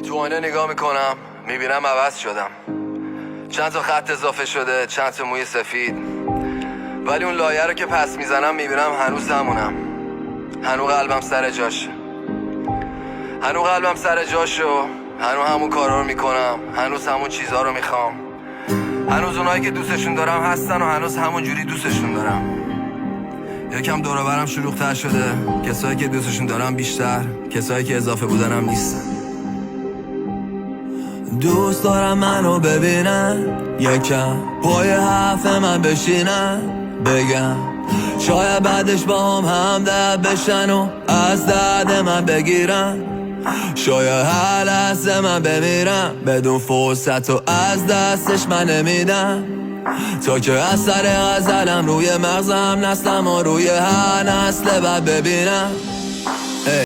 تو آینه نگاه میکنم میبینم عوض شدم. چند تا خط اضافه شده، چند تا موی سفید، ولی اون لایه رو که پس میزنم میبینم هنوز همونم. هنوز قلبم سر جاشه، هنوز قلبم سر جاشه و هنوز همون کارا رو میکنم، هنوز همون چیزها رو میخوام، هنوز اونایی که دوستشون دارم هستن و هنوز همون جوری دوستشون دارم. یکم دور و برم شلوغ‌تر شده، کسایی که دوستشون دارم بیشتر، کسایی که اضافه بودنم نیستن. دوست دارم منو ببینن، یکم پای حرف من بشینن، بگم شاید بعدش با هم درد بشن و از درد من بگیرن. شاید هر لحظه من بمیرم بدون فرصت و از دستش من نمیدم. تا که اثر غزلم روی مغزم نسلم و روی هر نسل بعد ببینم.